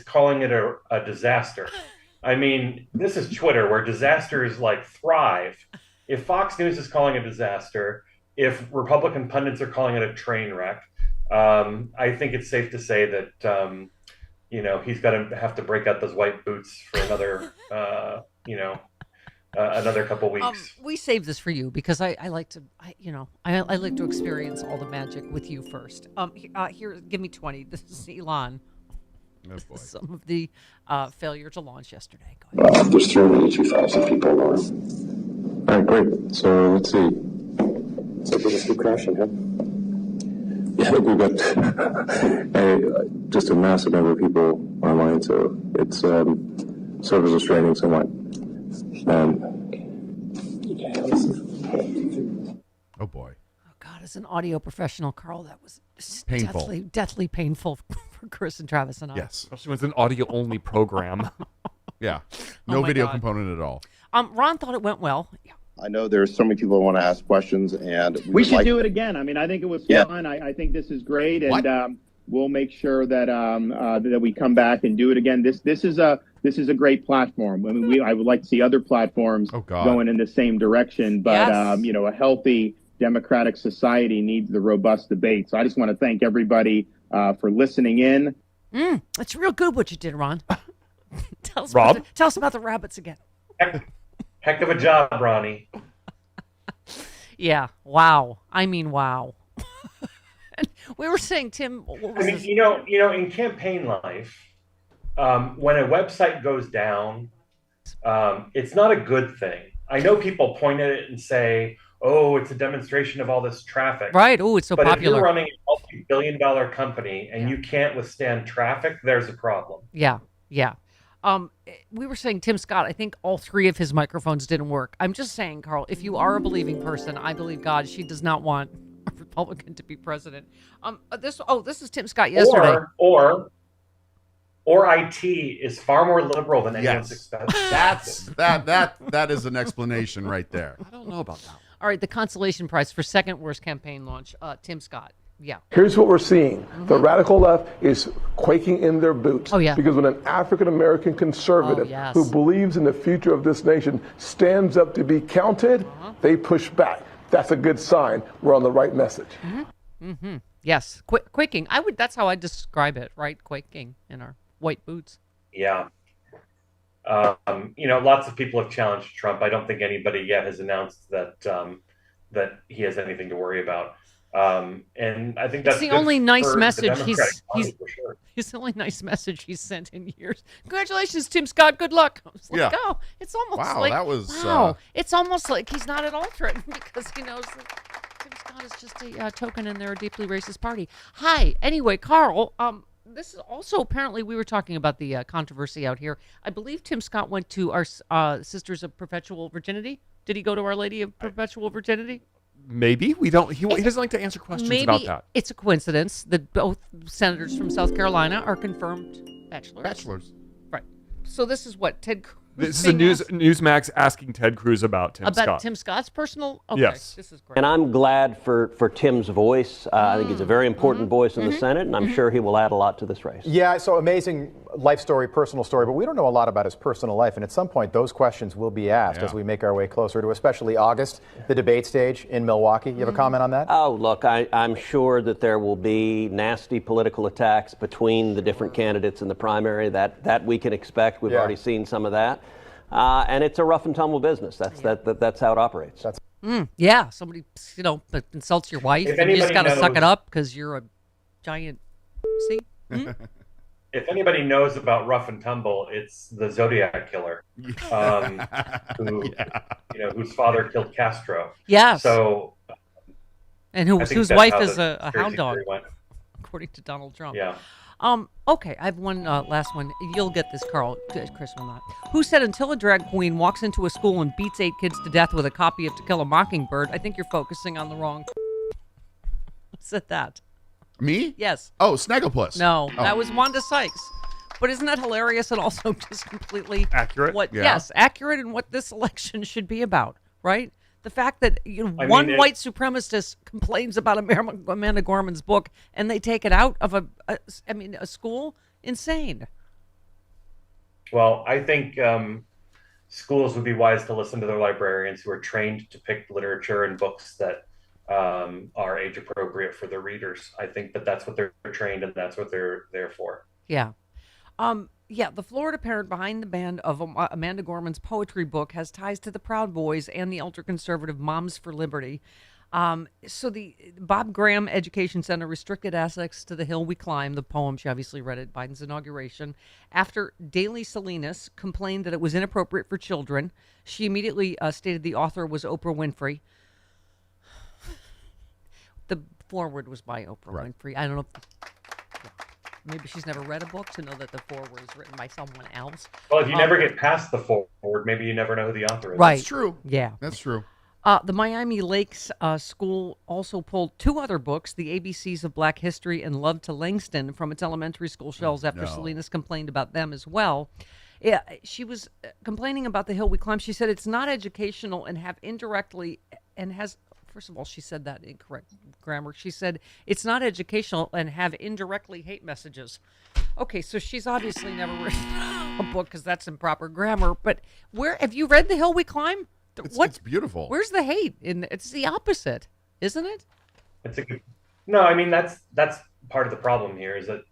calling it a disaster. I mean, this is Twitter where disasters like thrive. If Fox News is calling it a disaster, if Republican pundits are calling it a train wreck, I think it's safe to say that he's got to have to break out those white boots for another another couple weeks. We saved this for you because I like to I like to experience all the magic with you first. Here, give me 20. This is Elon. Oh, Some of the failure to launch yesterday. There's 382,000 people on. All right, great. So let's see. So we just keep crashing, huh? Yeah, we've got just a massive number of people online, so it's servers are straining somewhat. Oh boy. Oh God, as an audio professional, Carl, that was Painful. deathly painful for Chris and Travis and I. Yes. Especially when it's an audio-only program. Yeah. No my video God. component at all. Ron thought it went well. Yeah. I know there's so many people who want to ask questions, and we should do it again. I mean, I think it was fun. I think this is great, and What? we'll make sure that that we come back and do it again. This is a great platform. I mean, I would like to see other platforms going in the same direction, but Yes. a healthy democratic society needs the robust debate. So I just want to thank everybody for listening in. It's real good what you did, Ron. Tell us Rob? tell us about the rabbits again. Heck of a job, Ronnie. Yeah. Wow. I mean, wow. We were saying, Tim, what was this? In campaign life, when a website goes down, it's not a good thing. I know people point at it and say, "Oh, it's a demonstration of all this traffic." Right. Oh, it's so but popular. if you're running a multi-billion-dollar company and you can't withstand traffic, there's a problem. Yeah. Yeah. We were saying Tim Scott, I think all three of his microphones didn't work. I'm just saying, Carl, if you are a believing person, I believe God, she does not want a Republican to be president. This is Tim Scott yesterday. Or IT is far more liberal than anyone's expected. That is an explanation right there. I don't know about that. All right, the consolation prize for second worst campaign launch, Tim Scott. Yeah. Here's what we're seeing. The radical left is quaking in their boots. Oh, yeah. Because when an African-American conservative Oh, yes. who believes in the future of this nation stands up to be counted, they push back. That's a good sign. We're on the right message. Yes. Quaking. That's how I describe it, right? Quaking in our white boots. Yeah. Lots of people have challenged Trump. I don't think anybody yet has announced that he has anything to worry about. And I think that's the only nice message He's the only nice message he's sent in years. Congratulations, Tim Scott. Good luck. I was like, Yeah. oh, it's almost Wow, like that was, it's almost like he's not at all threatened because he knows that Tim Scott is just a token and they're a deeply racist party. Hi. Anyway, Carl, this is also apparently we were talking about the controversy out here. I believe Tim Scott went to our Sisters of Perpetual Virginity. Did he go to Our Lady of Perpetual Virginity? Maybe we don't. He doesn't like to answer questions about that. It's a coincidence that both senators from South Carolina are confirmed bachelors. Right. So this is what Ted Cruz. This is a Newsmax asking Ted Cruz about Tim Scott. Tim Scott's personal. Okay, Yes. this is great. And I'm glad for Tim's voice. I think he's a very important voice in the Senate, and I'm sure he will add a lot to this race. Yeah, so amazing life story, personal story, but we don't know a lot about his personal life. And at some point, those questions will be asked as we make our way closer to especially August, the debate stage in Milwaukee. You have a comment on that? Oh, look, I'm sure that there will be nasty political attacks between the different candidates in the primary. That we can expect. We've already seen some of that. And it's a rough and tumble business. That's how it operates. Yeah, somebody insults your wife, and you just got to suck it up because you're a giant. See. If anybody knows about rough and tumble, it's the Zodiac killer, whose father killed Castro. Yes. So, and whose wife is a hound dog, went. according to Donald Trump. Yeah. Okay, I have one last one. You'll get this, Carl. Chris will not. Who said until a drag queen walks into a school and beats 8 kids to death with a copy of To Kill a Mockingbird, I think you're focusing on the wrong. Who said that? Me? Yes. Oh, Snagglepuss. No, that was Wanda Sykes. But isn't that hilarious and also just completely accurate? Yes, accurate in what this election should be about, right? The fact that one white supremacist complains about Amanda Gorman's book and they take it out of a school, insane. Well, I think schools would be wise to listen to their librarians who are trained to pick literature and books that are age appropriate for their readers. I think that that's what they're trained and that's what they're there for. Yeah. Yeah, the Florida parent behind the band of Amanda Gorman's poetry book has ties to the Proud Boys and the ultra-conservative Moms for Liberty. So the Bob Graham Education Center restricted access to The Hill We Climb, the poem. She obviously read at Biden's inauguration. After Daily Salinas complained that it was inappropriate for children, she immediately stated the author was Oprah Winfrey. The foreword was by Oprah Winfrey. I don't know. Maybe she's never read a book to know that the foreword is written by someone else. Well, if you never get past the foreword, maybe you never know who the author is. Right. That's true. Yeah. That's true. The Miami Lakes School also pulled 2 other books, The ABCs of Black History and Love to Langston, from its elementary school shelves after Salinas complained about them as well. Yeah, she was complaining about The Hill We Climb. She said it's not educational and have indirectly and has. First of all, she said that incorrect grammar. She said it's not educational and have indirectly hate messages. Okay, so she's obviously never written a book because that's improper grammar. But where have you read The Hill We Climb? It's beautiful. Where's the hate? It's the opposite, isn't it? No, I mean that's part of the problem here is that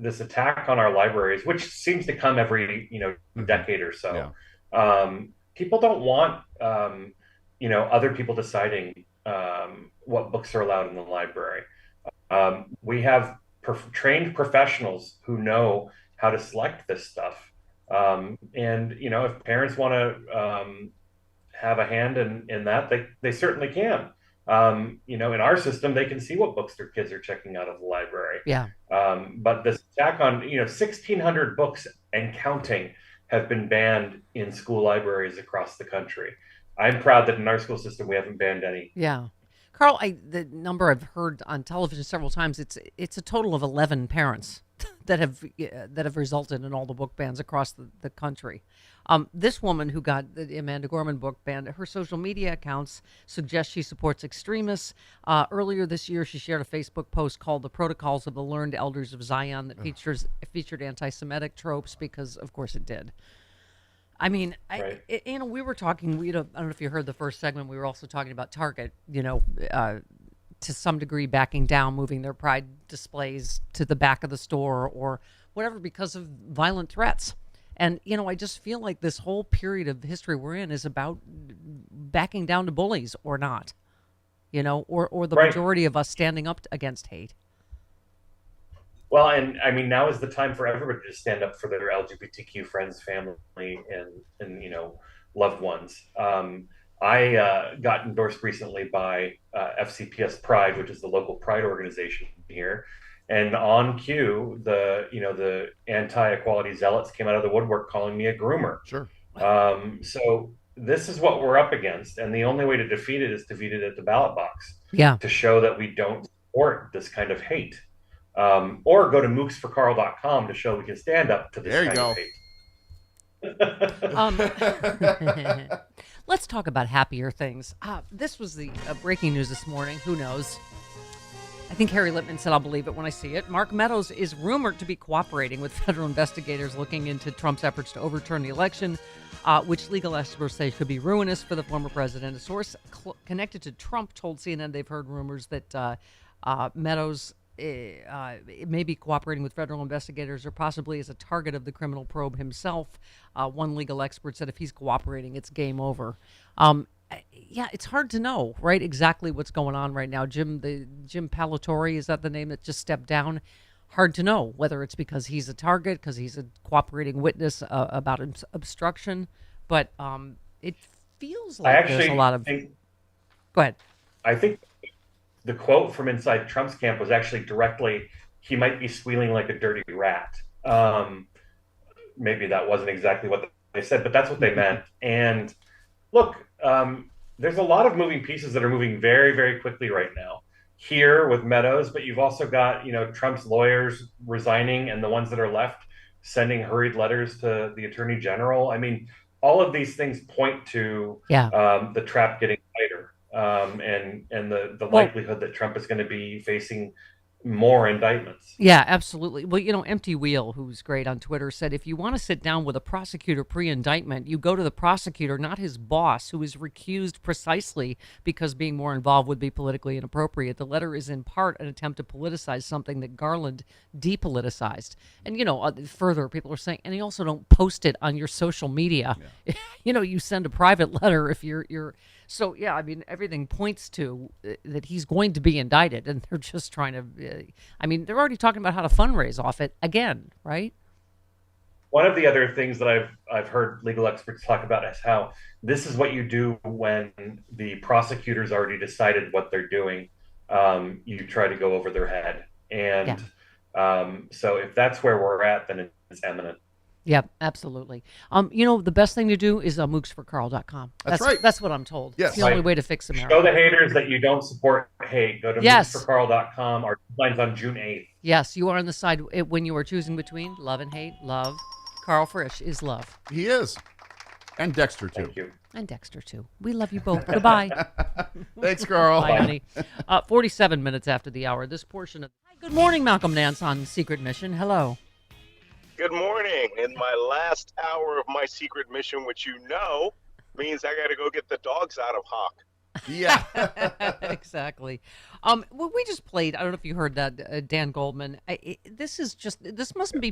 this attack on our libraries, which seems to come every decade or so. Yeah. People don't want other people deciding what books are allowed in the library. We have trained professionals who know how to select this stuff. And if parents want to have a hand in that, they certainly can. In our system, they can see what books their kids are checking out of the library. Yeah. But this attack on 1,600 books and counting have been banned in school libraries across the country. I'm proud that in our school system we haven't banned any. Yeah. Carl, the number I've heard on television several times, it's a total of 11 parents that have resulted in all the book bans across the country. This woman who got the Amanda Gorman book banned, her social media accounts suggest she supports extremists. Earlier this year, she shared a Facebook post called "The Protocols of the Learned Elders of Zion" that featured anti-Semitic tropes because, of course, it did. I mean, right. We were talking. I don't know if you heard the first segment. We were also talking about Target. To some degree, backing down, moving their pride displays to the back of the store or whatever because of violent threats. And I just feel like this whole period of history we're in is about backing down to bullies or not. Or the majority of us standing up against hate. Well, and I mean, now is the time for everybody to stand up for their LGBTQ friends, family, and loved ones. I got endorsed recently by FCPS Pride, which is the local pride organization here, and on cue, the anti-equality zealots came out of the woodwork calling me a groomer. Sure. So this is what we're up against, and the only way to defeat it is defeat it at the ballot box. Yeah. To show that we don't support this kind of hate. Or go to mooksforcarl.com to show we can stand up to this kind of hate. Let's talk about happier things. This was the breaking news this morning. Who knows? I think Harry Littman said, "I'll believe it when I see it." Mark Meadows is rumored to be cooperating with federal investigators looking into Trump's efforts to overturn the election, which legal experts say could be ruinous for the former president. A source connected to Trump told CNN they've heard rumors that Meadows may be cooperating with federal investigators or possibly as a target of the criminal probe himself. One legal expert said if he's cooperating, it's game over. Yeah, it's hard to know, right, exactly what's going on right now. Jim Palatore, is that the name that just stepped down? Hard to know whether it's because he's a target, because he's a cooperating witness about obstruction. But it feels like there's a lot of... Go ahead. I think the quote from inside Trump's camp was actually directly, "He might be squealing like a dirty rat." Maybe that wasn't exactly what they said, but that's what they meant. And look, there's a lot of moving pieces that are moving very, very quickly right now here with Meadows, but you've also got, Trump's lawyers resigning and the ones that are left sending hurried letters to the attorney general. I mean, all of these things point to the trap getting tighter. And the likelihood that Trump is going to be facing more indictments. Yeah, absolutely. Well, Empty Wheel, who's great on Twitter, said if you want to sit down with a prosecutor pre-indictment, you go to the prosecutor, not his boss, who is recused precisely because being more involved would be politically inappropriate. The letter is in part an attempt to politicize something that Garland depoliticized. And, further, people are saying, and you also don't post it on your social media. Yeah. You send a private letter if you're So, yeah, I mean, everything points to that he's going to be indicted, and they're just trying to, they're already talking about how to fundraise off it again, right? One of the other things that I've heard legal experts talk about is how this is what you do when the prosecutor's already decided what they're doing. You try to go over their head. And so if that's where we're at, then it's imminent. Yeah, absolutely. The best thing to do is mooksforkarl.com. That's right. That's what I'm told. Yes. It's the only way to fix America. Show the haters that you don't support hate. Go to mooksforkarl.com. Our deadline's on June 8th. Yes, you are on the side when you are choosing between love and hate. Love. Karl Frisch is love. He is. And Dexter, too. Thank you. And Dexter, too. We love you both. Goodbye. Thanks, Karl. Bye, honey. 47 minutes after the hour. This portion of... Hi, good morning, Malcolm Nance on Secret Mission. Hello. Good morning. In my last hour of my secret mission, which means I got to go get the dogs out of Hawk. Yeah. Exactly. Well, we just played, I don't know if you heard that, Dan Goldman. This mustn't be